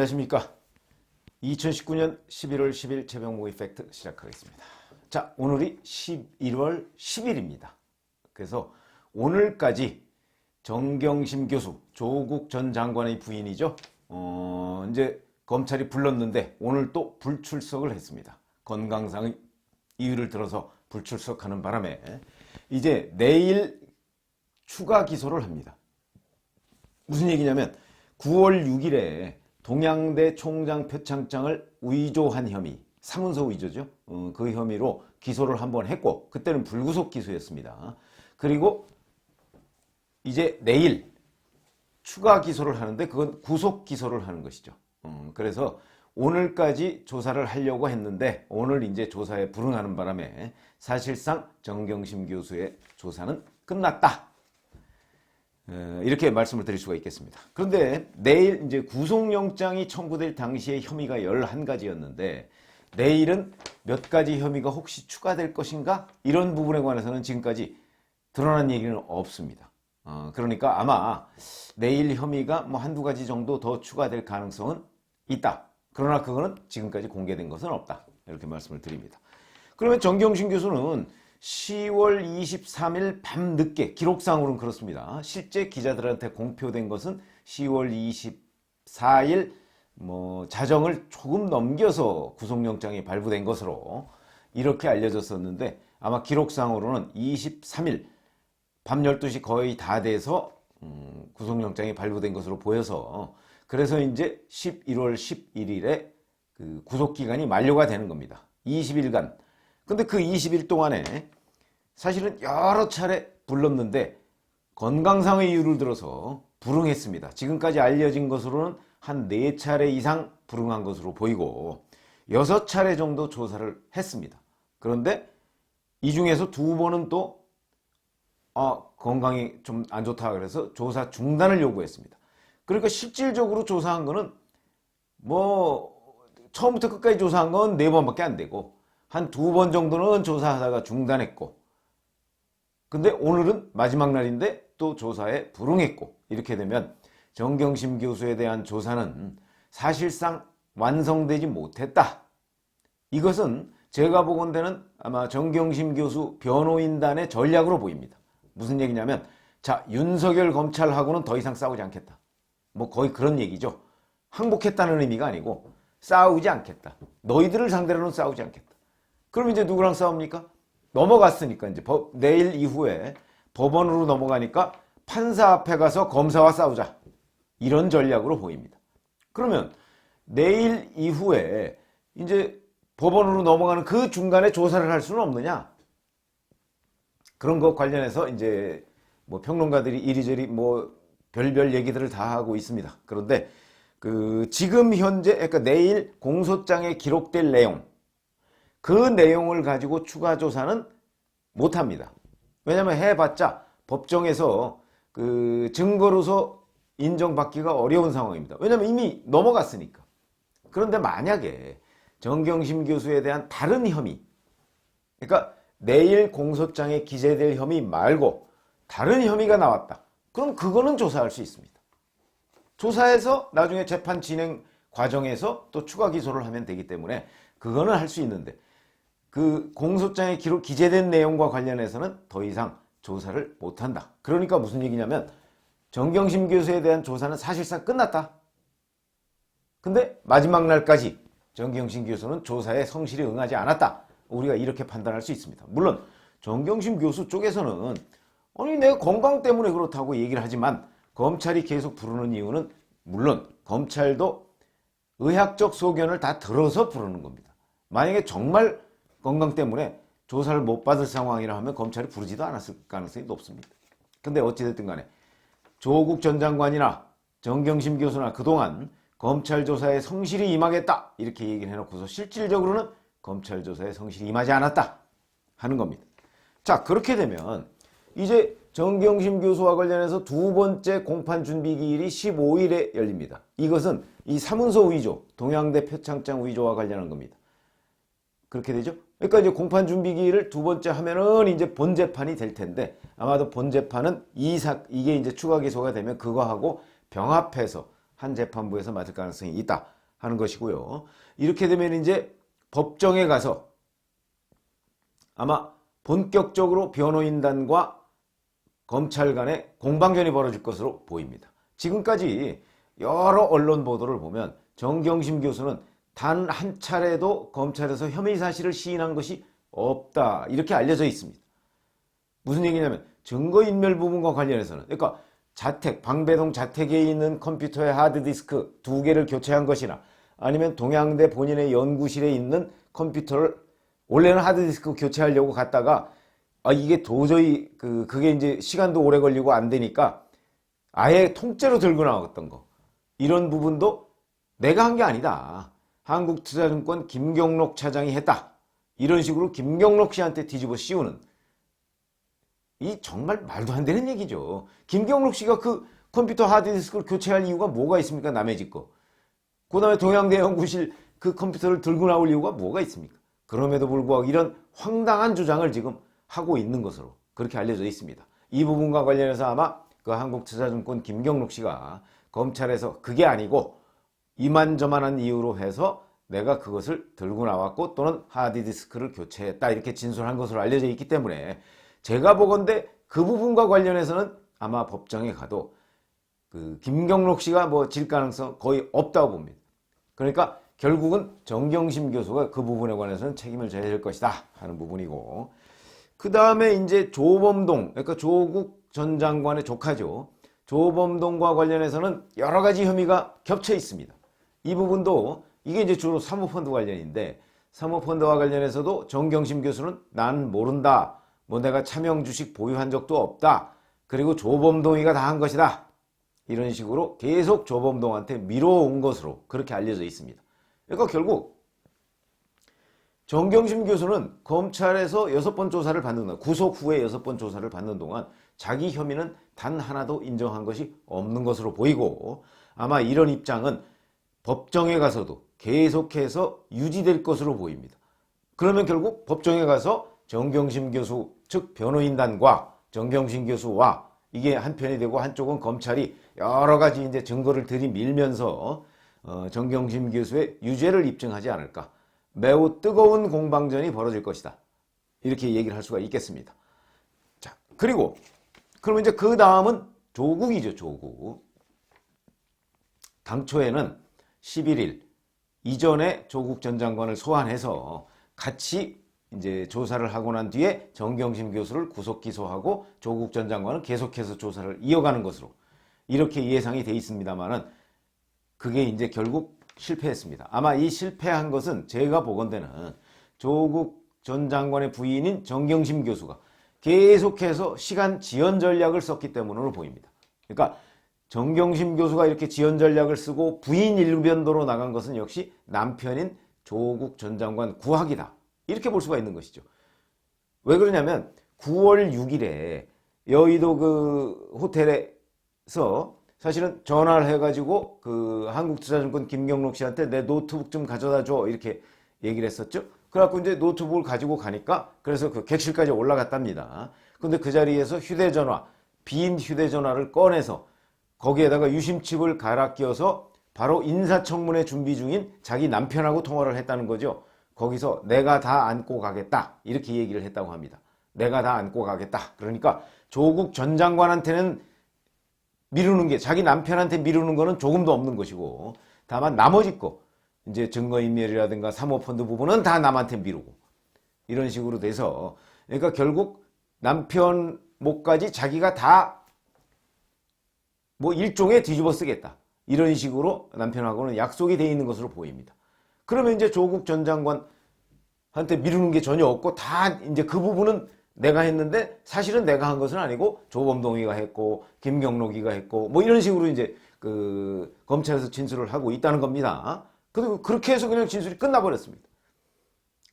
안녕하십니까. 2019년 11월 10일 새벽 모의 팩트 시작하겠습니다. 자, 오늘이 11월 10일입니다. 그래서 오늘까지 정경심 교수, 조국 전 장관의 부인이죠. 이제 검찰이 불렀는데 오늘 또 불출석을 했습니다. 건강상 이유를 들어서 불출석하는 바람에 이제 내일 추가 기소를 합니다. 무슨 얘기냐면 9월 6일에 동양대 총장 표창장을 위조한 혐의, 사문서 위조죠. 그 혐의로 기소를 한번 했고 그때는 불구속 기소였습니다. 그리고 이제 내일 추가 기소를 하는데 그건 구속 기소를 하는 것이죠. 그래서 오늘까지 조사를 하려고 했는데 오늘 이제 조사에 불응하는 바람에 사실상 정경심 교수의 조사는 끝났다. 이렇게 말씀을 드릴 수가 있겠습니다. 그런데 내일 이제 구속영장이 청구될 당시의 혐의가 11가지였는데 내일은 몇 가지 혐의가 혹시 추가될 것인가? 이런 부분에 관해서는 지금까지 드러난 얘기는 없습니다. 그러니까 아마 내일 혐의가 뭐 한두 가지 정도 더 추가될 가능성은 있다. 그러나 그거는 지금까지 공개된 것은 없다. 이렇게 말씀을 드립니다. 그러면 정경심 교수는 10월 23일 밤늦게, 기록상으로는 그렇습니다. 실제 기자들한테 공표된 것은 10월 24일 자정을 조금 넘겨서 구속영장이 발부된 것으로 이렇게 알려졌었는데 아마 기록상으로는 23일 밤 12시 거의 다 돼서 구속영장이 발부된 것으로 보여서 그래서 이제 11월 11일에 그 구속기간이 만료가 되는 겁니다. 20일간. 근데 그 20일 동안에 사실은 여러 차례 불렀는데 건강상의 이유를 들어서 불응했습니다. 지금까지 알려진 것으로는 한 4차례 이상 불응한 것으로 보이고 6차례 정도 조사를 했습니다. 그런데 이 중에서 2번은 또 건강이 좀 안 좋다 그래서 조사 중단을 요구했습니다. 그러니까 실질적으로 조사한 거는 처음부터 끝까지 조사한 건 4번밖에 안 되고 한 2번 정도는 조사하다가 중단했고 근데 오늘은 마지막 날인데 또 조사에 불응했고 이렇게 되면 정경심 교수에 대한 조사는 사실상 완성되지 못했다. 이것은 제가 보건대는 아마 정경심 교수 변호인단의 전략으로 보입니다. 무슨 얘기냐면 자, 윤석열 검찰하고는 더 이상 싸우지 않겠다. 거의 그런 얘기죠. 항복했다는 의미가 아니고 싸우지 않겠다. 너희들을 상대로는 싸우지 않겠다. 그럼 이제 누구랑 싸웁니까? 넘어갔으니까 이제 내일 이후에 법원으로 넘어가니까 판사 앞에 가서 검사와 싸우자. 이런 전략으로 보입니다. 그러면 내일 이후에 이제 법원으로 넘어가는 그 중간에 조사를 할 수는 없느냐? 그런 것 관련해서 이제 평론가들이 이리저리 별별 얘기들을 다 하고 있습니다. 그런데 지금 현재 그러니까 내일 공소장에 기록될 내용 그 내용을 가지고 추가 조사는 못합니다. 왜냐하면 해봤자 법정에서 증거로서 인정받기가 어려운 상황입니다. 왜냐하면 이미 넘어갔으니까. 그런데 만약에 정경심 교수에 대한 다른 혐의, 그러니까 내일 공소장에 기재될 혐의 말고 다른 혐의가 나왔다. 그럼 그거는 조사할 수 있습니다. 조사해서 나중에 재판 진행 과정에서 또 추가 기소를 하면 되기 때문에 그거는 할 수 있는데 그 공소장에 기재된 내용과 관련해서는 더 이상 조사를 못한다. 그러니까 무슨 얘기냐면 정경심 교수에 대한 조사는 사실상 끝났다. 근데 마지막 날까지 정경심 교수는 조사에 성실히 응하지 않았다. 우리가 이렇게 판단할 수 있습니다. 물론 정경심 교수 쪽에서는 내가 건강 때문에 그렇다고 얘기를 하지만 검찰이 계속 부르는 이유는 물론 검찰도 의학적 소견을 다 들어서 부르는 겁니다. 만약에 정말 건강 때문에 조사를 못 받을 상황이라 하면 검찰이 부르지도 않았을 가능성이 높습니다. 근데 어찌됐든 간에 조국 전 장관이나 정경심 교수나 그동안 검찰 조사에 성실히 임하겠다 이렇게 얘기를 해놓고서 실질적으로는 검찰 조사에 성실히 임하지 않았다 하는 겁니다. 자, 그렇게 되면 이제 정경심 교수와 관련해서 2번째 공판 준비 기일이 15일에 열립니다. 이것은 이 사문서 위조, 동양대 표창장 위조와 관련한 겁니다. 그렇게 되죠? 그러니까 이제 공판 준비 기일을 2번째 하면은 이제 본 재판이 될 텐데 아마도 본 재판은 이게 이제 추가 기소가 되면 그거하고 병합해서 한 재판부에서 맡을 가능성이 있다 하는 것이고요. 이렇게 되면 이제 법정에 가서 아마 본격적으로 변호인단과 검찰 간의 공방전이 벌어질 것으로 보입니다. 지금까지 여러 언론 보도를 보면 정경심 교수는 단 한 차례도 검찰에서 혐의 사실을 시인한 것이 없다 이렇게 알려져 있습니다. 무슨 얘기냐면 증거인멸 부분과 관련해서는 그러니까 자택, 방배동 자택에 있는 컴퓨터의 하드디스크 2개를 교체한 것이나 아니면 동양대 본인의 연구실에 있는 컴퓨터를 원래는 하드디스크 교체하려고 갔다가 이게 도저히 그게 이제 시간도 오래 걸리고 안 되니까 아예 통째로 들고 나왔던 거. 이런 부분도 내가 한 게 아니다. 한국투자증권 김경록 차장이 했다. 이런 식으로 김경록 씨한테 뒤집어 씌우는 이 정말 말도 안 되는 얘기죠. 김경록 씨가 그 컴퓨터 하드디스크를 교체할 이유가 뭐가 있습니까? 남의 집 거. 그 다음에 동양대 연구실 그 컴퓨터를 들고 나올 이유가 뭐가 있습니까? 그럼에도 불구하고 이런 황당한 주장을 지금 하고 있는 것으로 그렇게 알려져 있습니다. 이 부분과 관련해서 아마 그 한국투자증권 김경록 씨가 검찰에서 그게 아니고 이만저만한 이유로 해서 내가 그것을 들고 나왔고 또는 하드디스크를 교체했다 이렇게 진술한 것으로 알려져 있기 때문에 제가 보건대 그 부분과 관련해서는 아마 법정에 가도 그 김경록 씨가 뭐 질 가능성 거의 없다고 봅니다. 그러니까 결국은 정경심 교수가 그 부분에 관해서는 책임을 져야 될 것이다 하는 부분이고, 그 다음에 이제 조범동, 그러니까 조국 전 장관의 조카죠. 조범동과 관련해서는 여러 가지 혐의가 겹쳐 있습니다. 이 부분도 이게 이제 주로 사모펀드 관련인데, 사모펀드와 관련해서도 정경심 교수는 난 모른다. 뭐 내가 차명 주식 보유한 적도 없다. 그리고 조범동이가 다 한 것이다. 이런 식으로 계속 조범동한테 밀어온 것으로 그렇게 알려져 있습니다. 그러니까 결국 정경심 교수는 검찰에서 6번 조사를 받는 동안, 구속 후에 6번 조사를 받는 동안 자기 혐의는 단 하나도 인정한 것이 없는 것으로 보이고, 아마 이런 입장은 법정에 가서도 계속해서 유지될 것으로 보입니다. 그러면 결국 법정에 가서 정경심 교수 즉 변호인단과 정경심 교수와 이게 한편이 되고 한쪽은 검찰이 여러 가지 이제 증거를 들이밀면서 정경심 교수의 유죄를 입증하지 않을까. 매우 뜨거운 공방전이 벌어질 것이다. 이렇게 얘기를 할 수가 있겠습니다. 자, 그리고 그러면 이제 그 다음은 조국이죠, 조국. 당초에는 11일 이전에 조국 전 장관을 소환해서 같이 이제 조사를 하고 난 뒤에 정경심 교수를 구속 기소하고 조국 전 장관은 계속해서 조사를 이어가는 것으로 이렇게 예상이 돼 있습니다만은 그게 이제 결국 실패했습니다. 아마 이 실패한 것은 제가 보건대는 조국 전 장관의 부인인 정경심 교수가 계속해서 시간 지연 전략을 썼기 때문으로 보입니다. 그러니까 정경심 교수가 이렇게 지연 전략을 쓰고 부인 일변도로 나간 것은 역시 남편인 조국 전 장관 구하기다. 이렇게 볼 수가 있는 것이죠. 왜 그러냐면 9월 6일에 여의도 그 호텔에서 사실은 전화를 해가지고 그 한국투자증권 김경록 씨한테 내 노트북 좀 가져다 줘 이렇게 얘기를 했었죠. 그래갖고 이제 노트북을 가지고 가니까 그래서 그 객실까지 올라갔답니다. 근데 그 자리에서 휴대전화, 빈 휴대전화를 꺼내서 거기에다가 유심칩을 갈아 끼워서 바로 인사청문회 준비 중인 자기 남편하고 통화를 했다는 거죠. 거기서 내가 다 안고 가겠다 이렇게 얘기를 했다고 합니다. 내가 다 안고 가겠다. 그러니까 조국 전 장관한테는 미루는 게, 자기 남편한테 미루는 거는 조금도 없는 것이고, 다만 나머지 거 이제 증거인멸이라든가 사모펀드 부분은 다 남한테 미루고 이런 식으로 돼서, 그러니까 결국 남편 목까지 자기가 다 뭐 일종의 뒤집어 쓰겠다 이런 식으로 남편하고는 약속이 돼 있는 것으로 보입니다. 그러면 이제 조국 전 장관한테 미루는 게 전혀 없고 다 이제 그 부분은 내가 했는데 사실은 내가 한 것은 아니고 조범동이가 했고 김경록이가 했고 뭐 이런 식으로 이제 그 검찰에서 진술을 하고 있다는 겁니다. 그리고 그렇게 해서 그냥 진술이 끝나버렸습니다.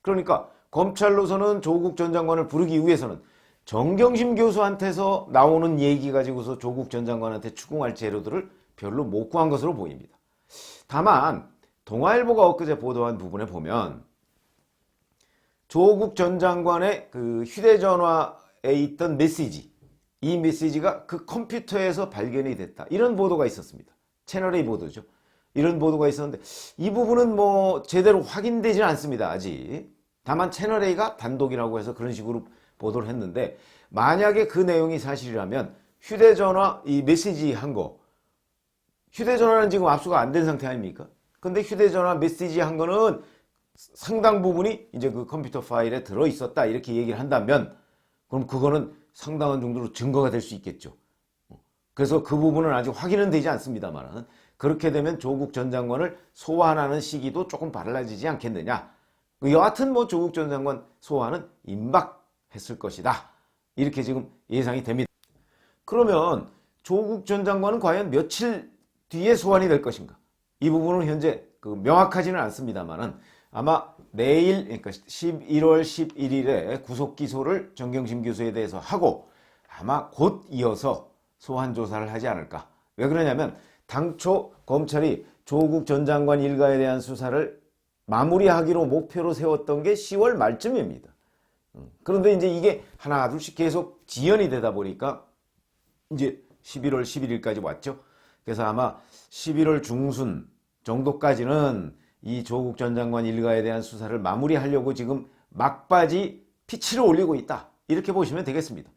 그러니까 검찰로서는 조국 전 장관을 부르기 위해서는 정경심 교수한테서 나오는 얘기 가지고서 조국 전 장관한테 추궁할 재료들을 별로 못 구한 것으로 보입니다. 다만 동아일보가 엊그제 보도한 부분에 보면 조국 전 장관의 그 휴대전화에 있던 메시지, 이 메시지가 그 컴퓨터에서 발견이 됐다. 이런 보도가 있었습니다. 채널A 보도죠. 이런 보도가 있었는데 이 부분은 뭐 제대로 확인되지는 않습니다. 아직. 다만 채널A가 단독이라고 해서 그런 식으로 보도를 했는데 만약에 그 내용이 사실이라면 휴대전화 이 메시지 한 거 휴대전화는 지금 압수가 안 된 상태 아닙니까? 근데 휴대전화 메시지 한 거는 상당 부분이 이제 그 컴퓨터 파일에 들어 있었다 이렇게 얘기를 한다면 그럼 그거는 상당한 정도로 증거가 될 수 있겠죠. 그래서 그 부분은 아직 확인은 되지 않습니다만 그렇게 되면 조국 전 장관을 소환하는 시기도 조금 빨라지지 않겠느냐. 여하튼 뭐 조국 전 장관 소환은 임박했을 것이다. 이렇게 지금 예상이 됩니다. 그러면 조국 전 장관은 과연 며칠 뒤에 소환이 될 것인가? 이 부분은 현재 명확하지는 않습니다만은 아마 내일 그러니까 11월 11일에 구속 기소를 정경심 교수에 대해서 하고 아마 곧 이어서 소환 조사를 하지 않을까. 왜 그러냐면 당초 검찰이 조국 전 장관 일가에 대한 수사를 마무리하기로 목표로 세웠던 게 10월 말쯤입니다. 그런데 이제 이게 하나 둘씩 계속 지연이 되다 보니까 이제 11월 11일까지 왔죠. 그래서 아마 11월 중순 정도까지는 이 조국 전 장관 일가에 대한 수사를 마무리하려고 지금 막바지 피치를 올리고 있다. 이렇게 보시면 되겠습니다.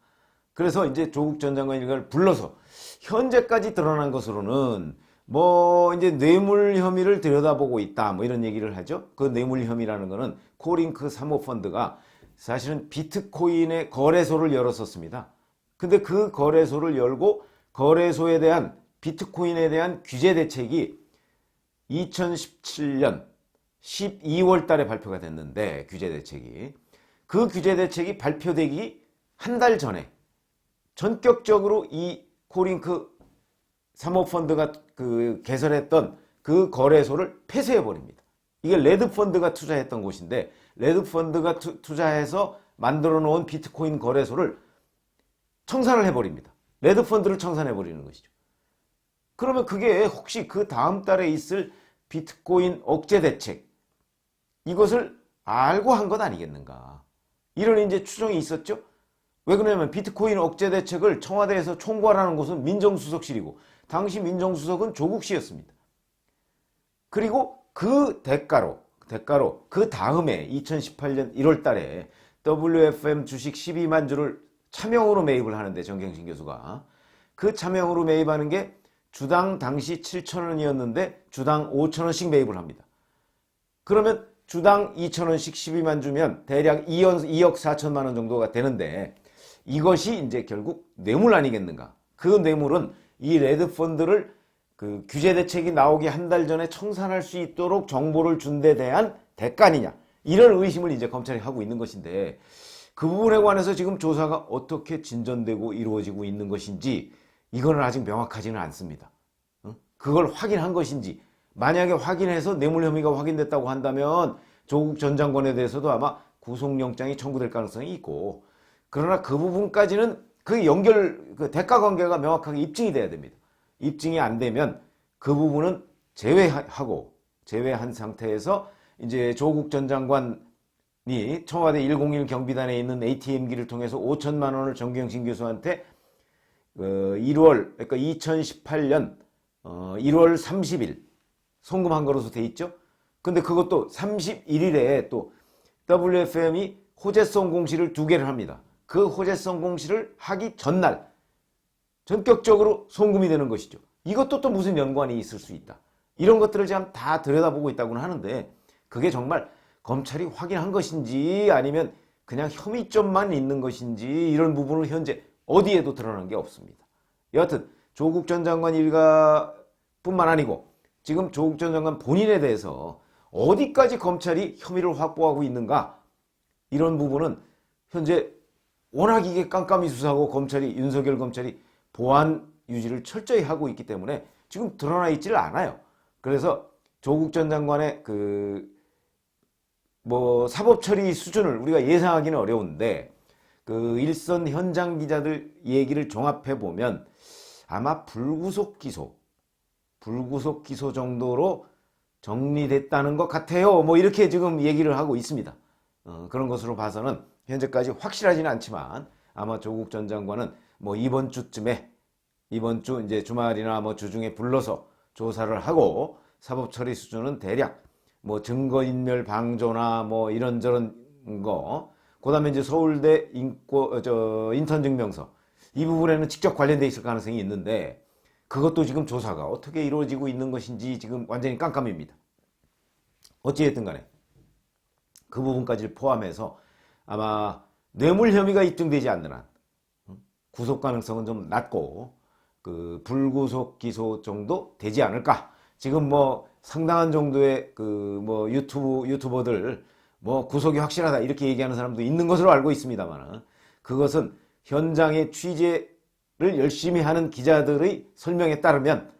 그래서 이제 조국 전 장관 일가를 불러서 현재까지 드러난 것으로는 뭐 이제 뇌물 혐의를 들여다보고 있다. 뭐 이런 얘기를 하죠. 그 뇌물 혐의라는 거는 코링크 사모펀드가 사실은 비트코인의 거래소를 열었었습니다. 근데 그 거래소를 열고 거래소에 대한 비트코인에 대한 규제 대책이 2017년 12월 달에 발표가 됐는데 규제 대책이 그 규제 대책이 발표되기 한 달 전에 전격적으로 이 코링크 사모펀드가 개설했던 그 거래소를 폐쇄해 버립니다. 이게 레드펀드가 투자했던 곳인데 레드펀드가 투자해서 만들어 놓은 비트코인 거래소를 청산을 해버립니다. 레드펀드를 청산해버리는 것이죠. 그러면 그게 혹시 그 다음 달에 있을 비트코인 억제 대책 이것을 알고 한 것 아니겠는가. 이런 이제 추정이 있었죠. 왜 그러냐면 비트코인 억제 대책을 청와대에서 총괄하는 곳은 민정수석실이고 당시 민정수석은 조국 씨였습니다. 그리고 그 대가로 그 다음에 2018년 1월 달에 WFM 주식 12만 주를 차명으로 매입을 하는데 정경심 교수가 그 차명으로 매입하는 게 주당 당시 7,000원이었는데 주당 5,000원씩 매입을 합니다. 그러면 주당 2,000원씩 12만 주면 대략 2억 4천만 원 정도가 되는데 이것이 이제 결국 뇌물 아니겠는가. 그 뇌물은 이 레드펀드를 그 규제 대책이 나오기 한 달 전에 청산할 수 있도록 정보를 준 데 대한 대가 아니냐. 이런 의심을 이제 검찰이 하고 있는 것인데 그 부분에 관해서 지금 조사가 어떻게 진전되고 이루어지고 있는 것인지 이거는 아직 명확하지는 않습니다. 그걸 확인한 것인지 만약에 확인해서 뇌물 혐의가 확인됐다고 한다면 조국 전 장관에 대해서도 아마 구속영장이 청구될 가능성이 있고 그러나 그 부분까지는 그 대가 관계가 명확하게 입증이 돼야 됩니다. 입증이 안 되면 그 부분은 제외한 상태에서 이제 조국 전 장관이 청와대 101 경비단에 있는 ATM기를 통해서 5천만 원을 정경심 교수한테 1월 그러니까 2018년 1월 30일 송금한 거로서 돼 있죠. 근데 그것도 31일에 또 WFM이 호재성 공시를 2개를 합니다. 그 호재성 공시를 하기 전날 전격적으로 송금이 되는 것이죠. 이것도 또 무슨 연관이 있을 수 있다. 이런 것들을 지금 다 들여다보고 있다고는 하는데 그게 정말 검찰이 확인한 것인지 아니면 그냥 혐의점만 있는 것인지 이런 부분은 현재 어디에도 드러난 게 없습니다. 여하튼 조국 전 장관 일가뿐만 아니고 지금 조국 전 장관 본인에 대해서 어디까지 검찰이 혐의를 확보하고 있는가 이런 부분은 현재 워낙 이게 깜깜이 수사하고 윤석열 검찰이 보안 유지를 철저히 하고 있기 때문에 지금 드러나 있지를 않아요. 그래서 조국 전 장관의 사법 처리 수준을 우리가 예상하기는 어려운데 일선 현장 기자들 얘기를 종합해 보면 아마 불구속 기소 정도로 정리됐다는 것 같아요. 뭐 이렇게 지금 얘기를 하고 있습니다. 그런 것으로 봐서는 현재까지 확실하지는 않지만 아마 조국 전 장관은 뭐 이번 주 이제 주말이나 뭐 주중에 불러서 조사를 하고 사법 처리 수준은 대략 뭐 증거인멸 방조나 뭐 이런저런 거, 그다음에 이제 서울대 인턴 증명서 이 부분에는 직접 관련돼 있을 가능성이 있는데 그것도 지금 조사가 어떻게 이루어지고 있는 것인지 지금 완전히 깜깜입니다. 어찌됐든 간에 그 부분까지 포함해서 아마 뇌물 혐의가 입증되지 않는 한 구속 가능성은 좀 낮고 그 불구속 기소 정도 되지 않을까. 지금 뭐 상당한 정도의 그 뭐 유튜버들 뭐 구속이 확실하다 이렇게 얘기하는 사람도 있는 것으로 알고 있습니다만 그것은 현장의 취재를 열심히 하는 기자들의 설명에 따르면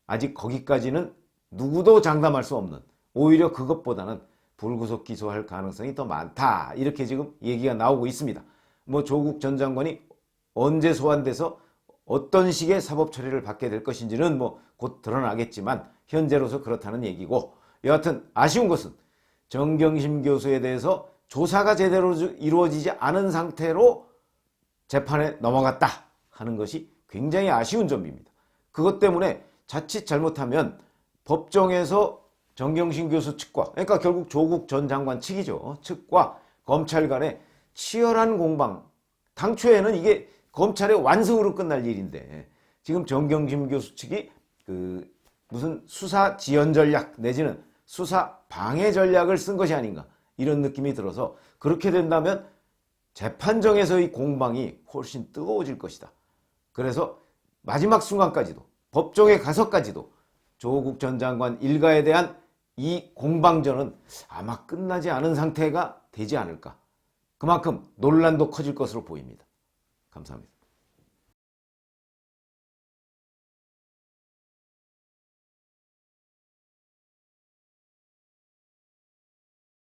아직 거기까지는 누구도 장담할 수 없는, 오히려 그것보다는 불구속 기소할 가능성이 더 많다 이렇게 지금 얘기가 나오고 있습니다. 뭐 조국 전 장관이 언제 소환돼서 어떤 식의 사법 처리를 받게 될 것인지는 뭐 곧 드러나겠지만 현재로서 그렇다는 얘기고, 여하튼 아쉬운 것은 정경심 교수에 대해서 조사가 제대로 이루어지지 않은 상태로 재판에 넘어갔다 하는 것이 굉장히 아쉬운 점입니다. 그것 때문에 자칫 잘못하면 법정에서 정경심 교수 측과, 그러니까 결국 조국 전 장관 측이죠, 측과 검찰 간의 치열한 공방, 당초에는 이게 검찰의 완승으로 끝날 일인데 지금 정경심 교수 측이 그 무슨 수사 지연 전략 내지는 수사 방해 전략을 쓴 것이 아닌가 이런 느낌이 들어서, 그렇게 된다면 재판정에서의 공방이 훨씬 뜨거워질 것이다. 그래서 마지막 순간까지도, 법정에 가서까지도 조국 전 장관 일가에 대한 이 공방전은 아마 끝나지 않은 상태가 되지 않을까. 그만큼 논란도 커질 것으로 보입니다. 감사합니다.